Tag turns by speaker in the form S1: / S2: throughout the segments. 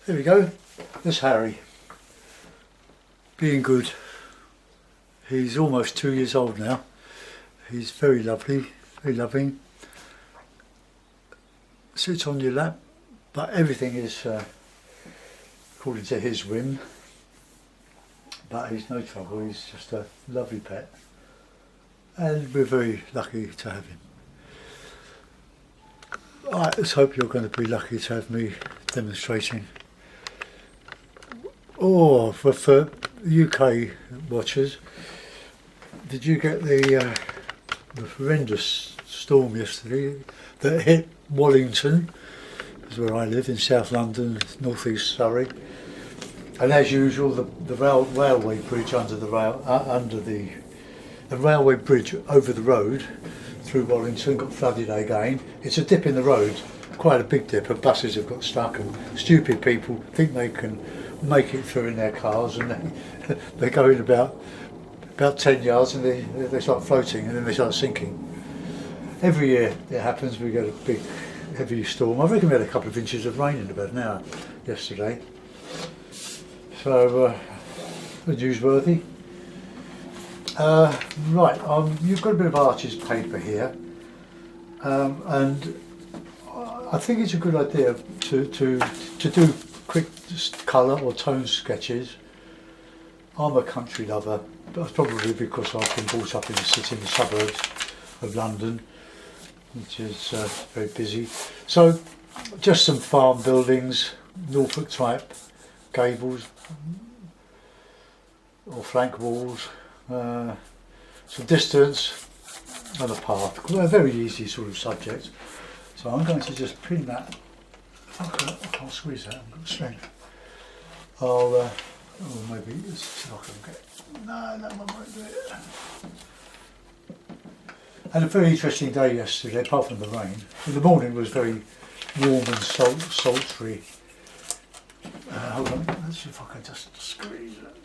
S1: There we go. There's Harry. Being good. He's almost 2 years old now. He's very lovely, very loving. Sits on your lap, but everything is according to his whim. But he's no trouble, he's just a lovely pet. And we're very lucky to have him. Let's hope you're going to be lucky to have me demonstrating. Oh, for UK watchers, did you get the horrendous storm yesterday that hit Wallington, is where I live, in South London, North East Surrey? And as usual, the railway bridge under the railway bridge over the road through Wallington got flooded again. It's a dip in the road, quite a big dip, and buses have got stuck, and stupid people think they can make it through in their cars, and they go in about 10 yards and they start floating, and then they start sinking. Every year it happens. We get a big heavy storm. I reckon we had a couple of inches of rain in about an hour yesterday, so newsworthy. Right, you've got a bit of Archie's paper here, and I think it's a good idea to do quick colour or tone sketches. I'm a country lover, but that's probably because I've been brought up in the city, in the suburbs of London, which is very busy. So just some farm buildings, Norfolk type gables or flank walls, some distance and a path. A very easy sort of subject. So I'm going to just pin that. I can't squeeze that, I've got strength. Or maybe let's see if I can get. No, that one won't do it. Had a very interesting day yesterday, apart from the rain. The morning was very warm and sultry. Hold on, let's see if I can just squeeze it.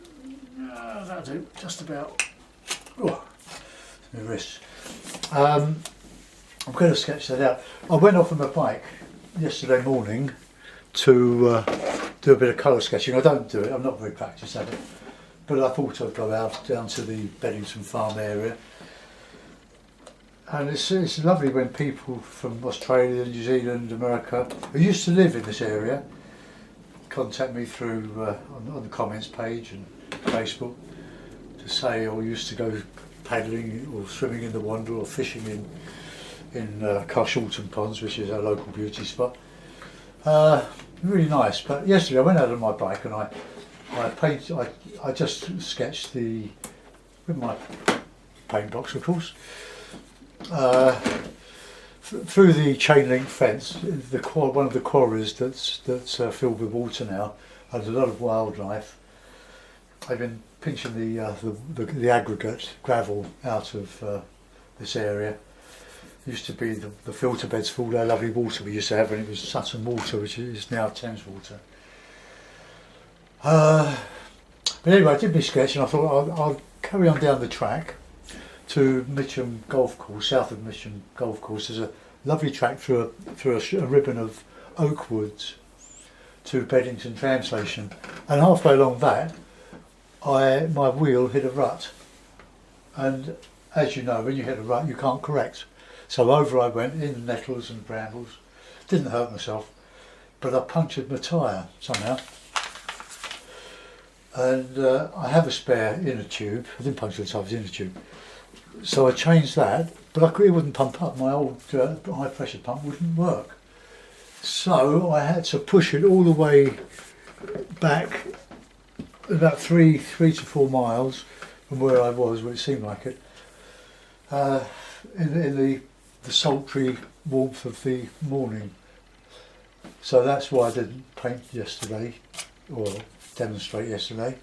S1: That'll do, just about. Oh, my wrist. I'm going to sketch that out. I went off on my bike yesterday morning to do a bit of colour sketching. I don't do it, I'm not very practised at it, but I thought I'd go out down to the Beddington Farm area. And it's lovely when people from Australia, New Zealand, America, who used to live in this area, contact me through on the comments page and Facebook to say, or used to go paddling or swimming in the Wander or fishing in Carshalton Ponds, which is our local beauty spot. Really nice. But yesterday I went out on my bike and I just sketched with my paint box, of course, through the chain link fence, one of the quarries that's filled with water now, and a lot of wildlife. I've been pinching the aggregate gravel out of this area. Used to be the filter beds for all our lovely water we used to have, and it was Sutton water, which is now Thames water. But anyway, I did my sketch, and I thought I'll carry on down the track to Mitcham Golf Course, south of Mitcham Golf Course. There's a lovely track through a ribbon of oak woods to Beddington tram station, and halfway along that, my wheel hit a rut, and as you know, when you hit a rut, you can't correct. So over I went in nettles and brambles. Didn't hurt myself, but I punctured my tyre somehow. And I have a spare inner tube. I didn't puncture the tyre, it was inner tube. So I changed that, but it wouldn't pump up. My old high pressure pump wouldn't work. So I had to push it all the way back about 3 to 4 miles from where I was, where it seemed like it, in the sultry warmth of the morning. So that's why I didn't paint yesterday, or demonstrate yesterday,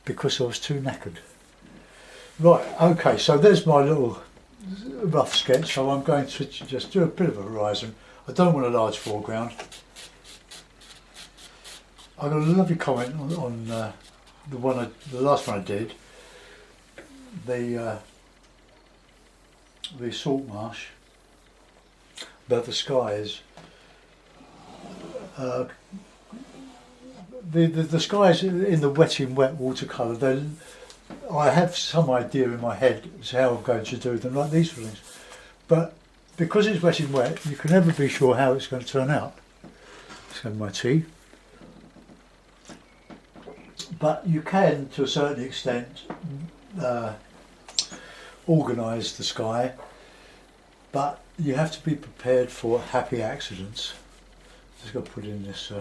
S1: because I was too knackered. Right, okay, so there's my little rough sketch. So I'm going to just do a bit of a horizon. I don't want a large foreground. I got a lovely comment on the last one I did, the salt marsh, about the skies. the skies in the wet in wet watercolour, I have some idea in my head as how I'm going to do them, like these things. But because it's wet in wet, you can never be sure how it's going to turn out. Let's have my tea. But you can, to a certain extent, organise the sky, but you have to be prepared for happy accidents. Just got to put in this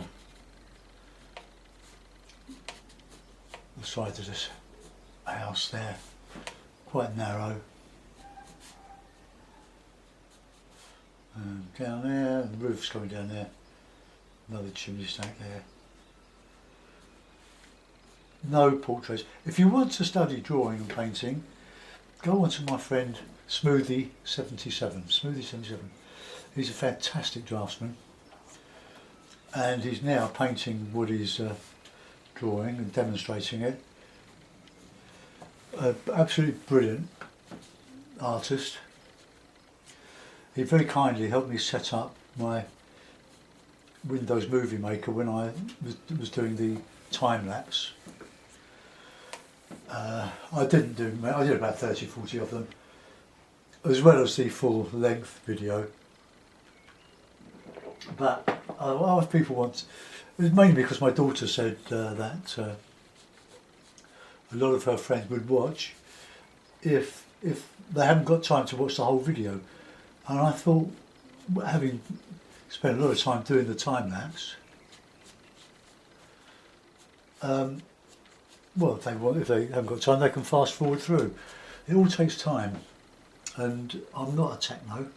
S1: the side of this house there, quite narrow. Down there, the roof's coming down there, another chimney stack there. No portraits. If you want to study drawing and painting, go on to my friend Smoothie77. He's a fantastic draftsman, and he's now painting what he's drawing and demonstrating it. Absolutely brilliant artist. He very kindly helped me set up my Windows Movie Maker when I was doing the time lapse. I did about 30-40 of them, as well as the full length video. But if people want, it was mainly because my daughter said that a lot of her friends would watch if they haven't got time to watch the whole video. And I thought, having spent a lot of time doing the time lapse, well, if they haven't got time, they can fast forward through. It all takes time, and I'm not a techno,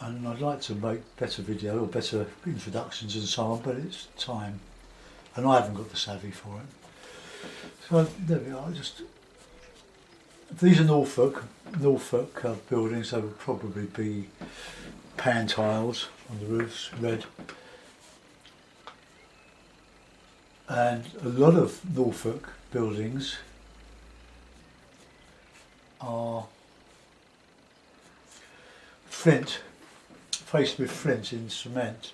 S1: and I'd like to make better video or better introductions and so on, but it's time, and I haven't got the savvy for it. So there we are. These are Norfolk buildings. They would probably be pan tiles on the roofs, red. And a lot of Norfolk buildings are flint, faced with flint in cement,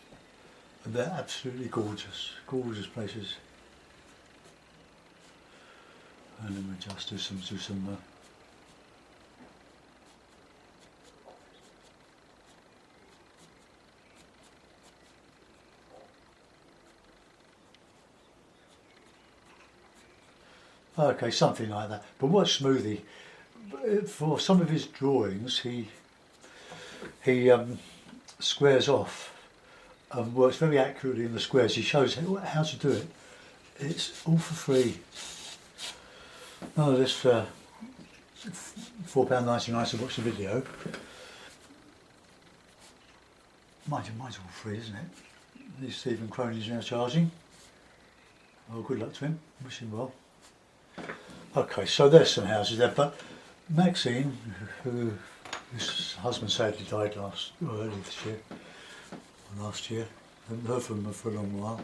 S1: and they're absolutely gorgeous, gorgeous places. And then we just do some okay, something like that. But watch Smoothie. For some of his drawings, he squares off and works very accurately in the squares. He shows how to do it. It's all for free. None of this £4.99 to watch the video. Mine's all free, isn't it? These Stephen Cronin's now charging. Oh, good luck to him. Wish him well. Okay, so there's some houses there, but Maxine, whose husband sadly died early this year, or last year, I haven't heard from her for a long while,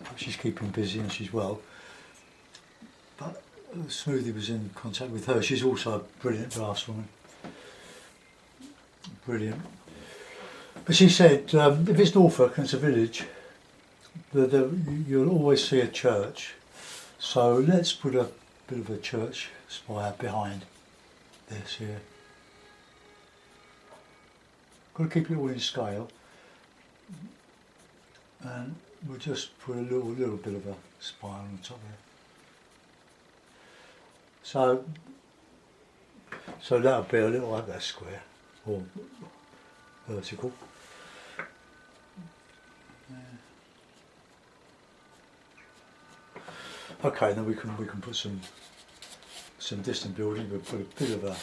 S1: but she's keeping busy and she's well. But Smoothie was in contact with her. She's also a brilliant draftswoman. Brilliant. But she said, if it's Norfolk and it's a village, you'll always see a church. So let's put a bit of a church spire behind this here. Got to keep it all in scale, and we'll just put a little bit of a spire on top there. So that'll be a little like that square or vertical. Okay, then we can put some distant building. We'll put a bit of a.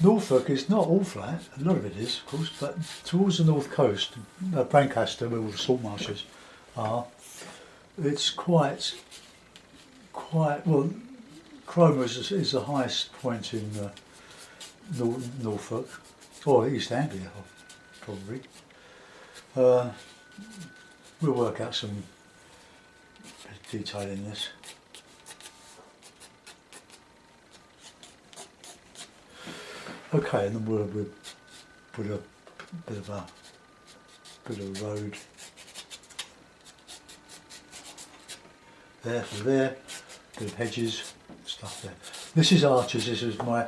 S1: Norfolk is not all flat. A lot of it is, of course, but towards the north coast, Brancaster, where all the salt marshes are, it's quite well. Cromer is the highest point in Norfolk, or East Anglia, probably. We'll work out some detail in this. Okay, and then we'll put a bit of a road there for there, bit of hedges, stuff there. This is arches. This is my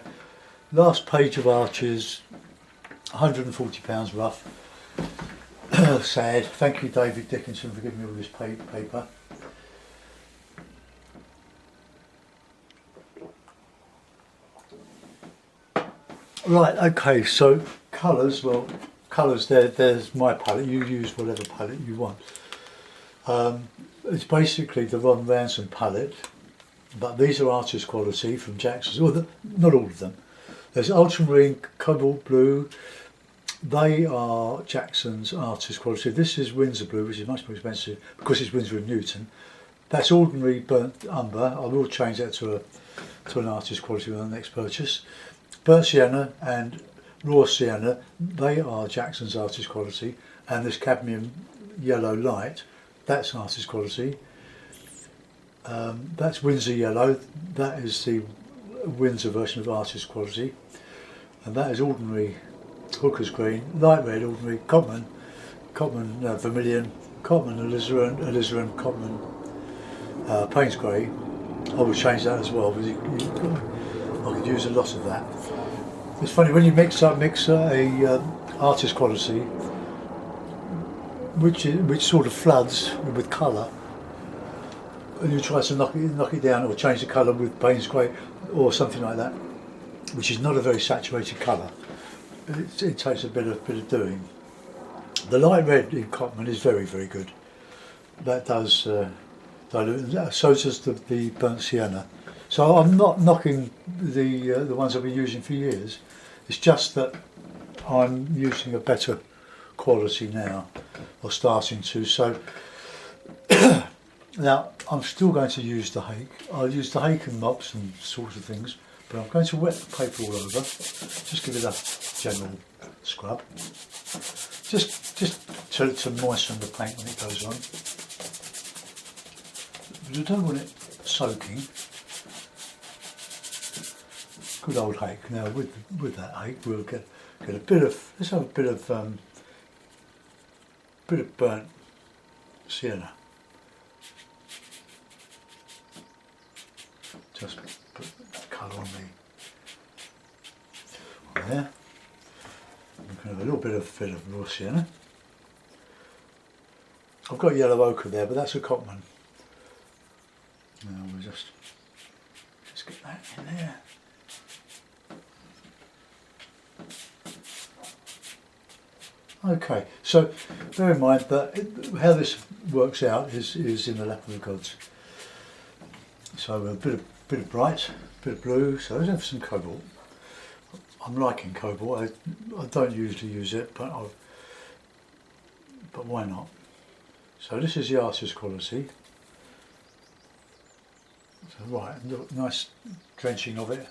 S1: last page of arches. £140 rough. Sad. Thank you, David Dickinson, for giving me all this paper. Right, okay, so colours, well, colours, there's my palette. You use whatever palette you want. It's basically the Ron Ransom palette, but these are artist quality from Jackson's, well, not all of them. There's ultramarine, cobalt blue. They are Jackson's artist quality. This is Windsor blue, which is much more expensive because it's Winsor & Newton. That's ordinary burnt umber. I will change that to an artist quality with the next purchase. Burnt sienna and raw sienna, they are Jackson's artist quality. And this cadmium yellow light, that's artist quality. That's Windsor yellow. That is the Windsor version of artist quality. And that is ordinary hooker's green, light red, ordinary Cotman vermilion, Cotman alizarin, Cotman Payne's grey. I will change that as well because I could use a lot of that. It's funny when you mix a artist quality, which sort of floods with colour, and you try to knock it down or change the colour with Payne's grey or something like that, which is not a very saturated colour. It takes a bit of doing. The light red in Cotman is very, very good. That does dilute. So does the burnt sienna. So I'm not knocking the ones I've been using for years. It's just that I'm using a better quality now, or starting to. So now I'm still going to use the hake. I'll use the hake and mops and sorts of things, but I'm going to wet the paper all over. Just give it a general scrub. Just to moisten the paint when it goes on. But I don't want it soaking. Good old hake. Now with that hake we'll get a bit of, let's have a bit of burnt sienna. Just put colour on there. We can have a little bit of raw sienna. I've got yellow ochre there, but that's a Cotman. Now we'll just get that in there. Okay, so bear in mind that how this works out is in the lap of the gods. So a bit of bright, a bit of blue. So let's have some cobalt. I'm liking cobalt. I don't usually use it, but why not? So this is the artist quality. So right, nice drenching of it.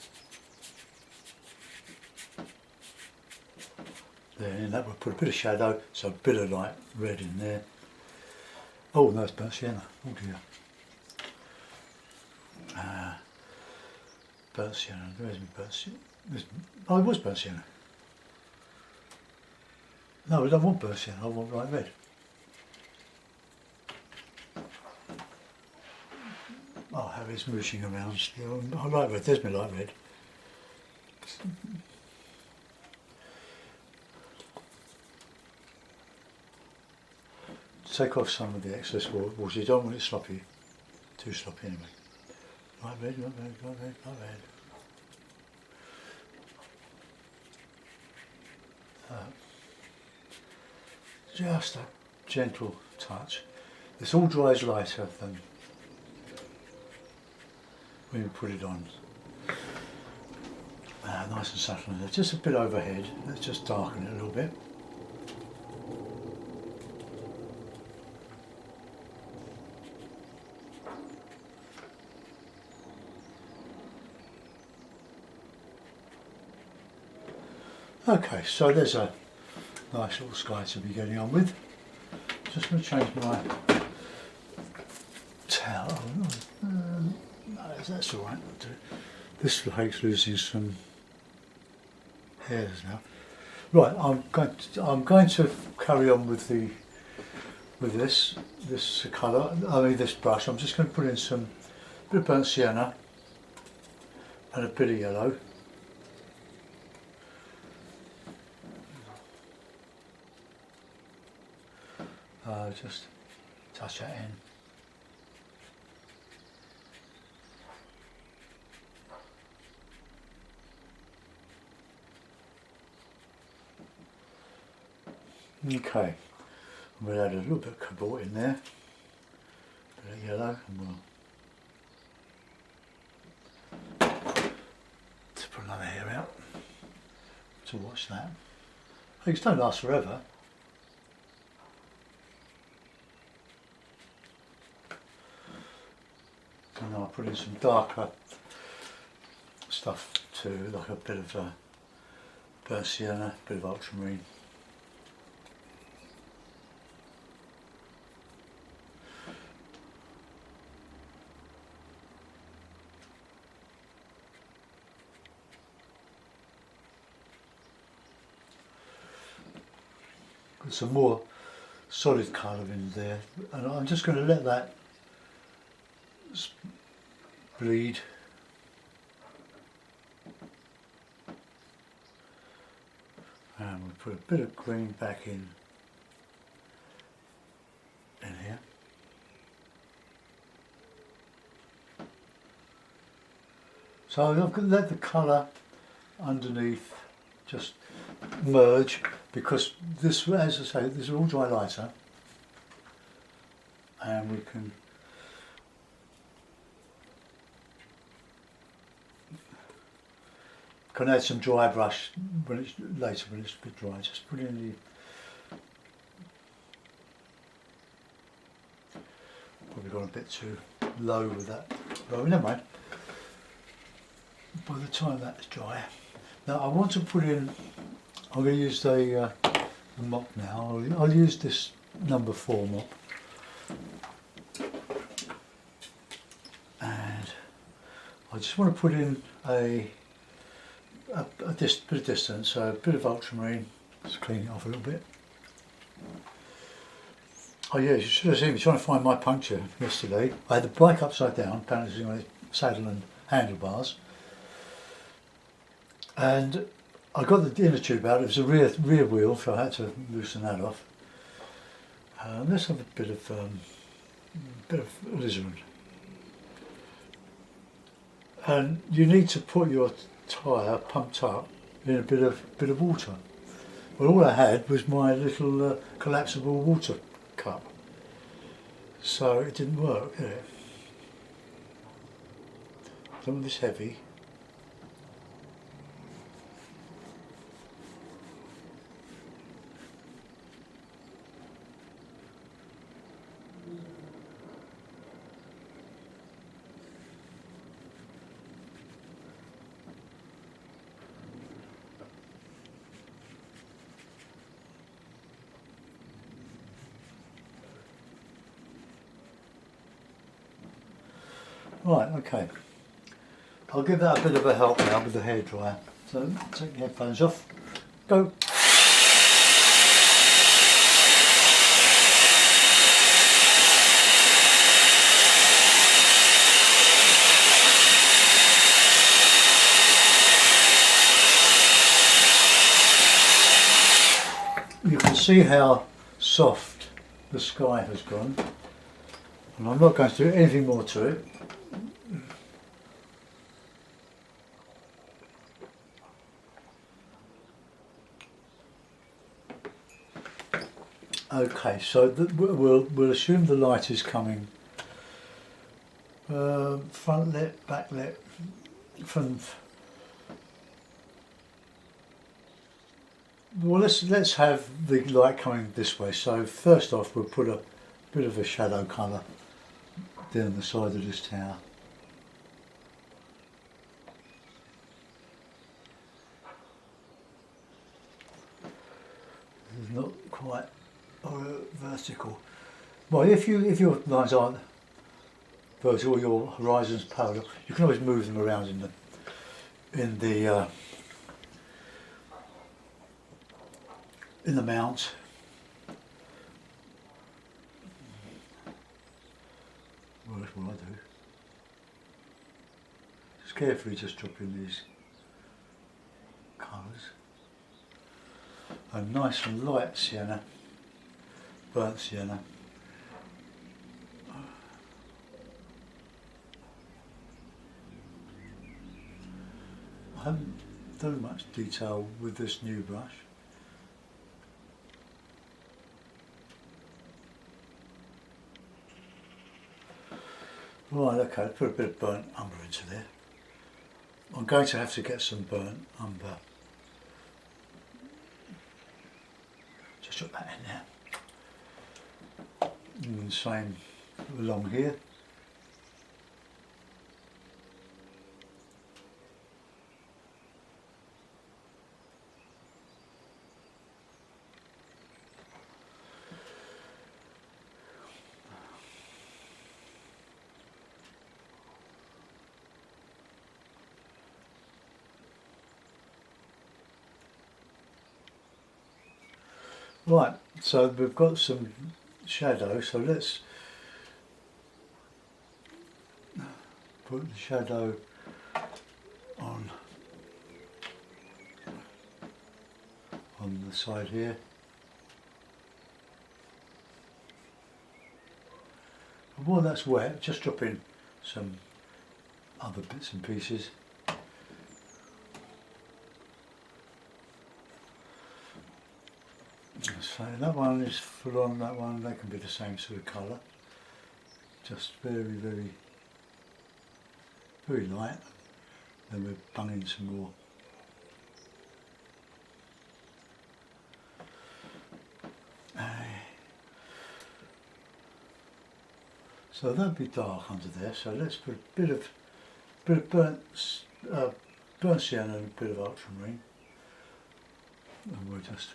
S1: There, and that will put a bit of shadow, so a bit of light red in there. Oh, no, it's burnt sienna. Oh dear. Burnt sienna. Where's my burnt sienna? Oh, it was burnt sienna. No, I don't want burnt sienna. I want light red. Oh, Harry's mooshing around still. I like red. There's my light red. Take off some of the excess water. You don't want it sloppy, too sloppy anyway. Light red, light red, light red, light red. Just a gentle touch. This all dries lighter than when you put it on. Nice and subtle. Just a bit overhead. Let's just darken it a little bit. Okay, so there's a nice little sky to be getting on with. Just going to change my towel. No, that's all right. This hake's losing some hairs now. Right, I'm going to carry on with with this colour, this brush. I'm just going to put in some bit of burnt sienna and a bit of yellow. Just touch that in. Okay, we'll add a little bit of cobalt in there, a bit of yellow, and we'll to put another hair out to watch that. Things don't last forever. And I'll put in some darker stuff too, like a bit of burnt sienna, a bit of ultramarine. Got some more solid colour in there, and I'm just going to let that bleed. And we'll put a bit of green back in here. So I've got to let the colour underneath just merge, because this, as I say, this is all dry lighter, and we can add some dry brush when it's later, when it's a bit dry. Just put in the, probably gone a bit too low with that. Well, never mind. By the time that's dry, now I want to put in. I'm going to use the mop now. I'll use this number 4 mop, and I just want to put in a bit of distance, a bit of ultramarine, just clean it off a little bit. Oh yeah, you should have seen me trying to find my puncture yesterday. I had the bike upside down, balancing on its saddle and handlebars, and I got the inner tube out. It was a rear wheel, so I had to loosen that off. Let's have a bit of alizarin. And you need to put your tyre pumped up in a bit of water. Well, all I had was my little collapsible water cup, so it didn't work, did it? Some of this heavy. Right, okay. I'll give that a bit of a help now with the hairdryer. So take the headphones off. Go. You can see how soft the sky has gone, and I'm not going to do anything more to it. Okay, so we'll assume the light is coming front lit, back lit, from. Well, let's have the light coming this way. So first off, we'll put a bit of a shadow colour down the side of this tower. It's not quite vertical. Well, if your lines aren't vertical, your horizon's parallel, you can always move them around in the mount. that's what I do. Just carefully just drop in these colours. A nice and light sienna, burnt sienna. I haven't done much detail with this new brush. Right, okay, put a bit of burnt umber into there. I'm going to have to get some burnt umber. Just put that in there. And same along here. Right, so we've got some shadow, so let's put the shadow on the side here. And while that's wet, just drop in some other bits and pieces. So that one is full on, that one, they can be the same sort of colour. Just very, very, very light. Then we'll bung in some more. So that'd be dark under there, so let's put a bit of burnt sienna and a bit of ultramarine. And we'll just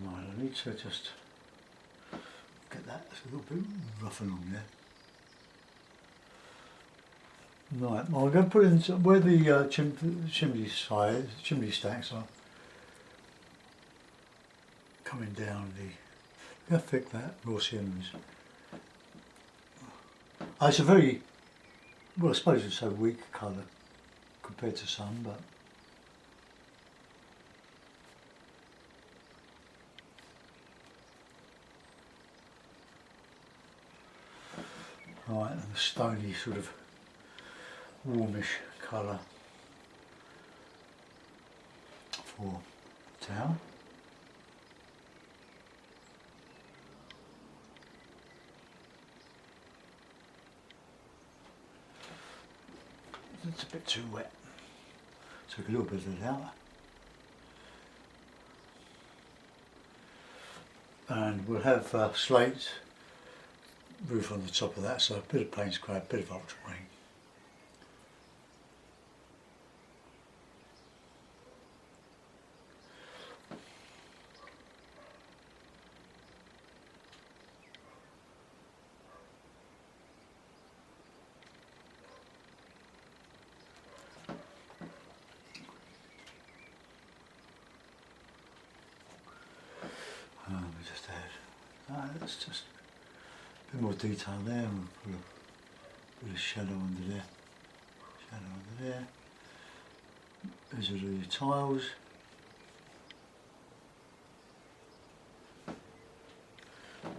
S1: right, I need to just get that a little bit rough along there. Right, well, I'm going to put in where the chimney stacks are coming down. Look how thick that raw sienna is. It's a very, well, I suppose it's a weak colour compared to some, but right, and the stony sort of warmish colour for town. It's a bit too wet. Took a little bit of it out. And we'll have slate roof on the top of that, so a bit of plain grey, a bit of ultramarine. We just add, that's just a bit more detail there, and we'll put a bit of shadow under there, shadow under there. These are the tiles.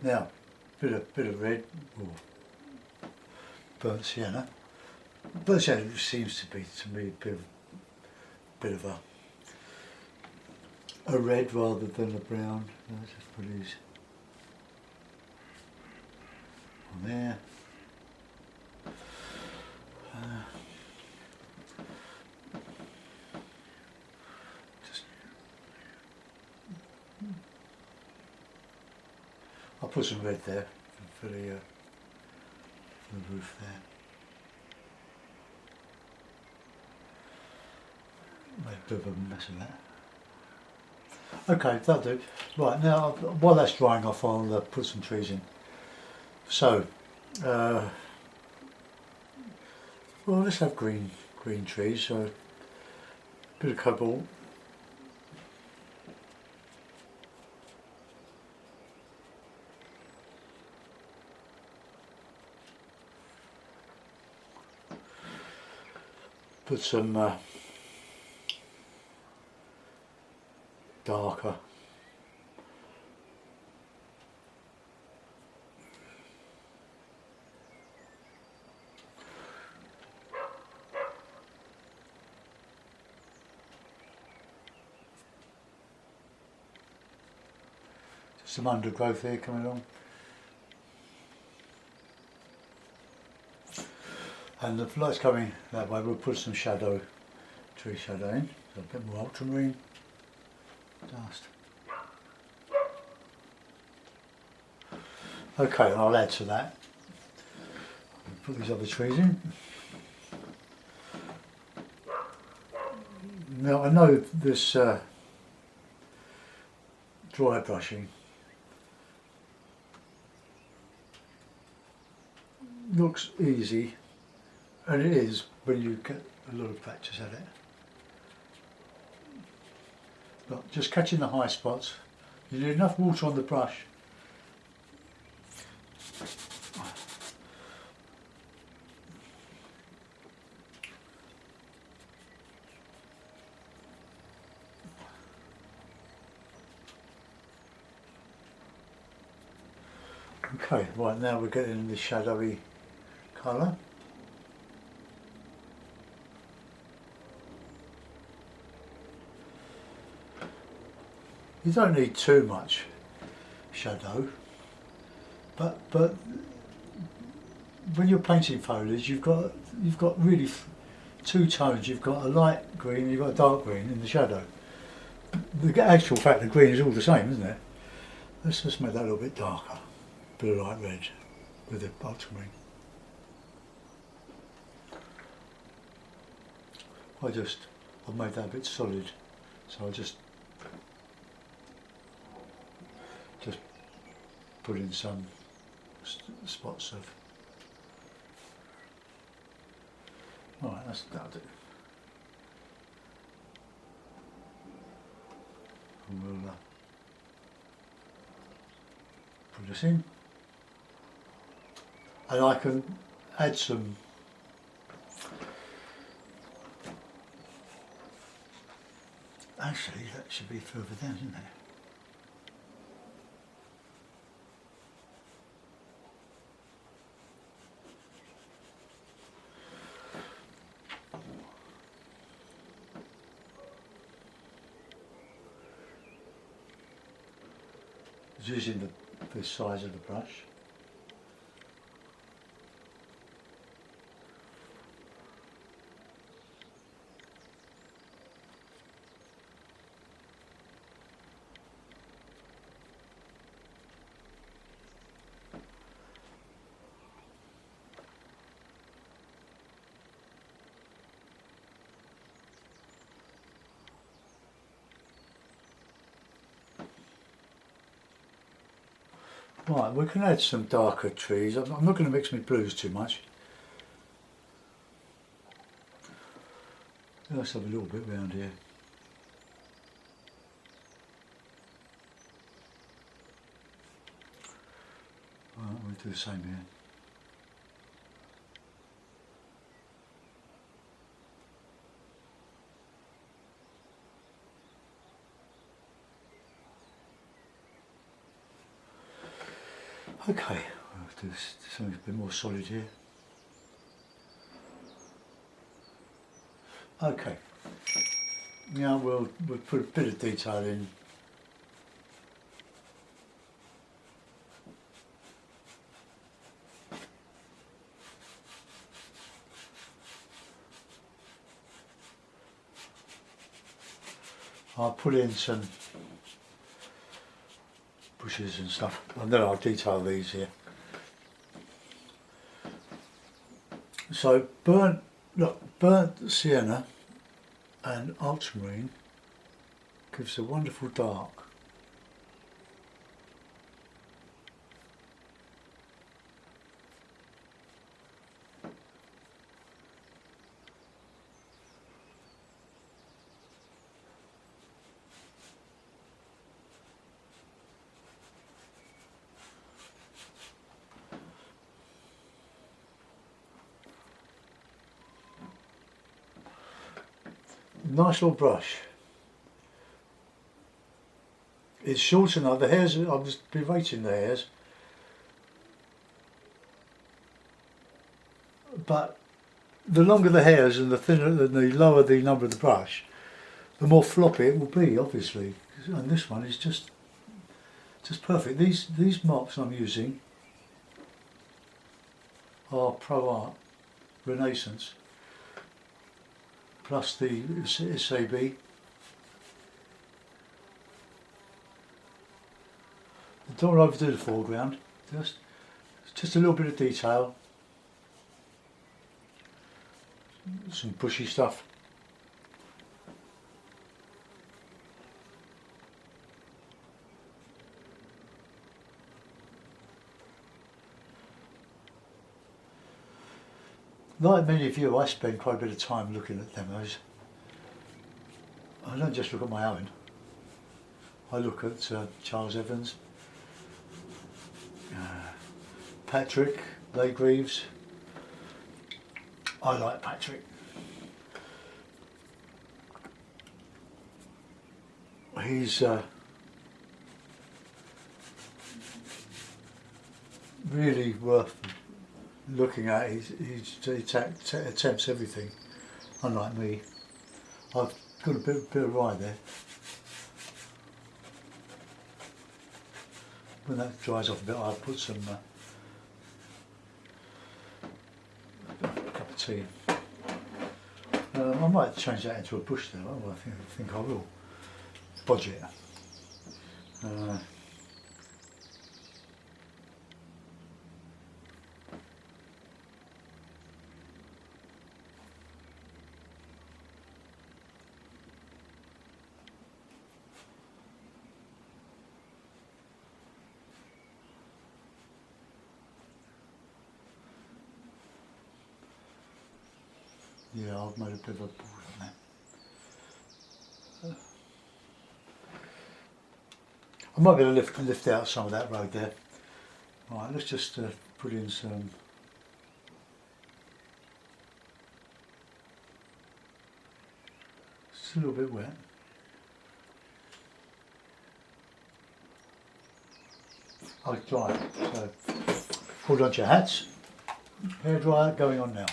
S1: Now, bit of red or burnt sienna. Burnt sienna seems to be, to me, a bit of a red rather than a brown. Let's just put these on there. I'll put some red there for the roof there. bit of a mess of that. Okay, that'll do. Right, now while that's drying off, I'll put some trees in. So, well, let's have green trees. So, a bit of cobalt. Put some darker. Some undergrowth here coming along. And the light's coming that way, we'll put some shadow, tree shadow in, so a bit more ultramarine dust. Okay, I'll add to that. Put these other trees in. Now I know this dry brushing looks easy, and it is when you get a lot of practice at it. But just catching the high spots, you need enough water on the brush. Okay, right now we're getting the shadowy colour. You don't need too much shadow, but when you're painting foliage, you've got really two tones. You've got a light green and you've got a dark green in the shadow. The actual fact the green is all the same, isn't it? Let's just make that a little bit darker. Bit of light red with the ultramarine. I've made that a bit solid, so I'll just put in some spots of. Alright, that'll do. And we'll put this in. And I can add some actually that should be further down, isn't it? Using the size of the brush. Right, we can add some darker trees. I'm not going to mix my blues too much. Let's have a little bit round here. Right, we'll do the same here. Okay, we'll do something a bit more solid here. Okay, now we'll put a bit of detail in. I'll put in some bushes and stuff, and then I'll detail these here. So burnt sienna and ultramarine gives a wonderful dark. Nice little brush. It's short enough. The hairs, I'm just berating the hairs, but the longer the hairs and the thinner, and the lower the number of the brush, the more floppy it will be, obviously. And this one is just perfect. These marks I'm using are Pro Art Renaissance plus the SAB. Don't overdo the foreground, just a little bit of detail, some bushy stuff. Like many of you, I spend quite a bit of time looking at demos. I don't just look at my own. I look at Charles Evans, Patrick Laygreaves. I like Patrick. He's really worth looking at. He attempts everything, unlike me. I've got a bit of ride there. When that dries off a bit, I'll put some a cup of tea. I might change that into a bush there. I think I will. Budget. Yeah, I've made a bit of a board on that. I might be able to lift out some of that road there. Right, let's just put in some. It's a little bit wet. Oh, it's dry. So hold on to your hats. Hair dryer going on now.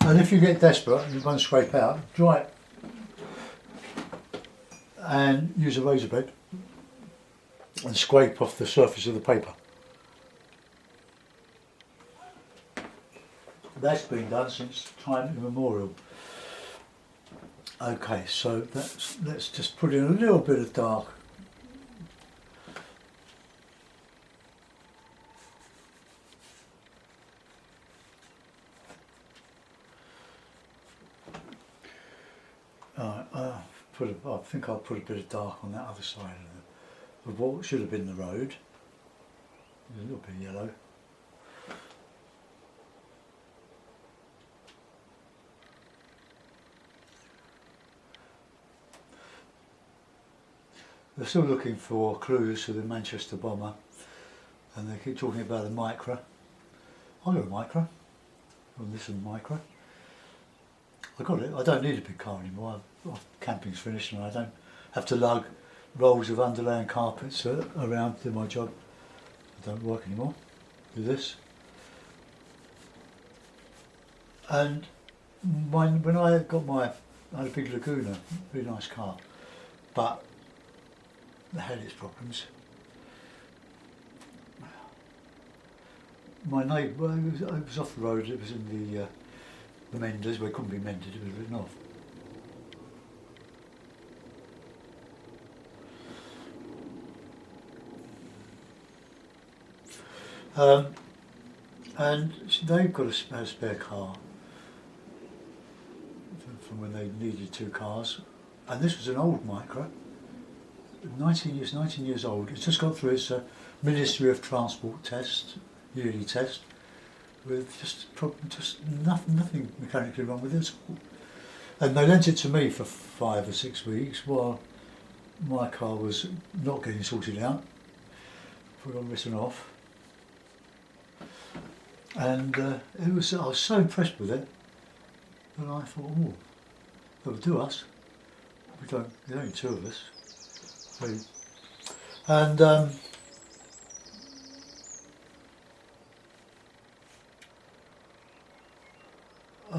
S1: And if you get desperate and you want to scrape out, dry it and use a razor blade and scrape off the surface of the paper. That's been done since time immemorial. Okay, so let's just put in a little bit of dark. I think I'll put a bit of dark on that other side of what should have been the road. There's a little bit of yellow. They're still looking for clues to the Manchester bomber, and they keep talking about a Micra. I got a Micra. Oh, this is a Micra. I got it. I don't need a big car anymore. Camping's finished and I don't have to lug rolls of underlaying carpets around to do my job. I don't work anymore. Do this. And when I got I had a big Laguna, really nice car, but it had its problems. My neighbour, it was off the road, it was in the menders, where it couldn't be mended, it was written off. And they've got a spare car from when they needed 2 cars, and this was an old Micra, 19 years old. It's just got through its Ministry of Transport test, yearly test, with just nothing mechanically wrong with it. And they lent it to me for 5 or 6 weeks while my car was not getting sorted out, before it got written off. And I was so impressed with it that I thought, oh, that'll do us. There's only 2 of us. And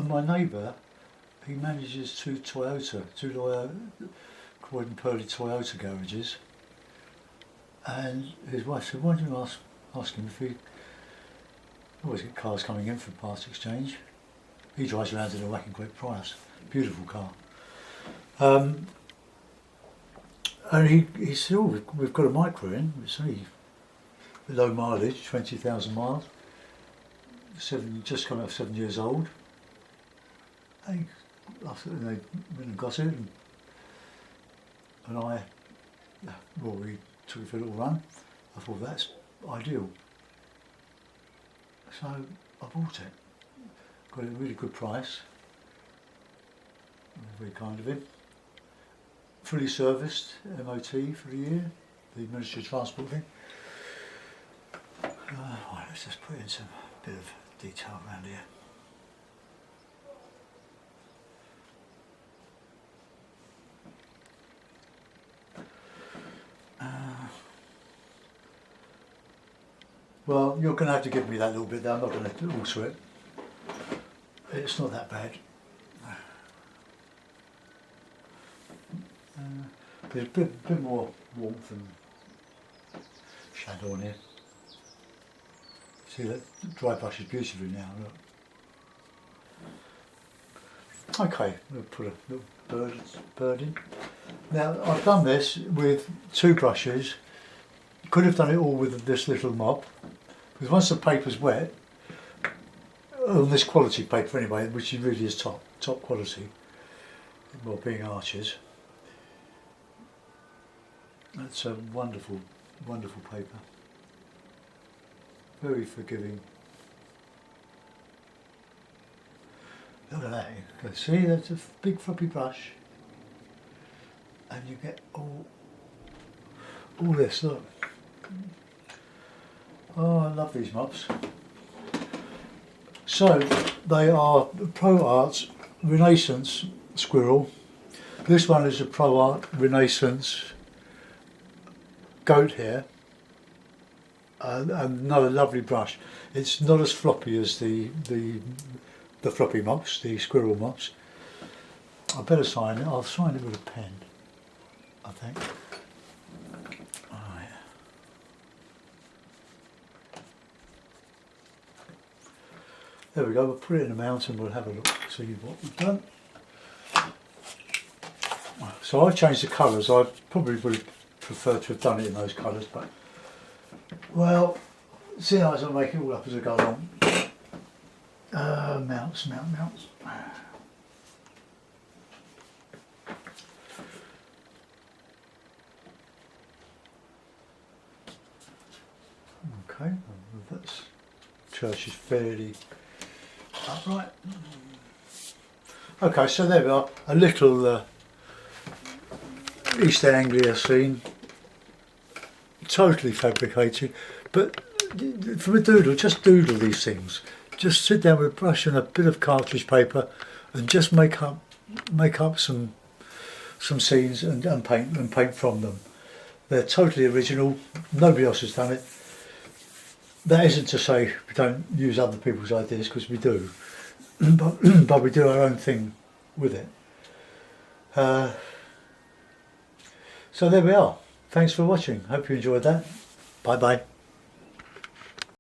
S1: my neighbour, he manages 2 Croydon Purley Toyota garages, and his wife said, why don't you ask him if he always get cars coming in for part exchange. He drives around in a whacking great price, beautiful car. And he said, oh, we've got a Micra in, it's only low mileage, 20,000 miles, just coming up 7 years old. And they went and got it, and we took it for a little run. I thought, that's ideal. So I bought it, got it at a really good price, very kind of him. Fully serviced, MOT for the year, the Ministry of Transport thing. Right, let's just put in some bit of detail around here. Well, you're going to have to give me that little bit there, I'm not going to alter it. It's not that bad. There's a bit more warmth and shadow on here. See, that dry brush is beautifully now, look. Okay, we'll put a little bird in. Now, I've done this with 2 brushes. Could have done it all with this little mop, because once the paper's wet, on this quality paper anyway, which really is top quality, well, being Arches, that's a wonderful, wonderful paper. Very forgiving. Look at that, you can see that's a big floppy brush, and you get all this, look. Oh, I love these mops. So, they are Pro Art Renaissance Squirrel. This one is a Pro Art Renaissance Goat Hair. Another lovely brush. It's not as floppy as the floppy mops, the squirrel mops. I better sign it. I'll sign it with a pen, I think. Right. There we go. We'll put it in the mount and we'll have a look, see what we've done. So I've changed the colours. I probably would have preferred to have done it in those colours, but well, see how I'll make it all up as I go along. Mounts. Okay, that church is fairly upright. Okay, so there we are, a little East Anglia scene, totally fabricated, but from a doodle, just doodle these things. Just sit down with a brush and a bit of cartridge paper and just make up some scenes and paint from them. They're totally original, nobody else has done it. That isn't to say we don't use other people's ideas, because we do. but we do our own thing with it. So there we are. Thanks for watching. Hope you enjoyed that. Bye bye.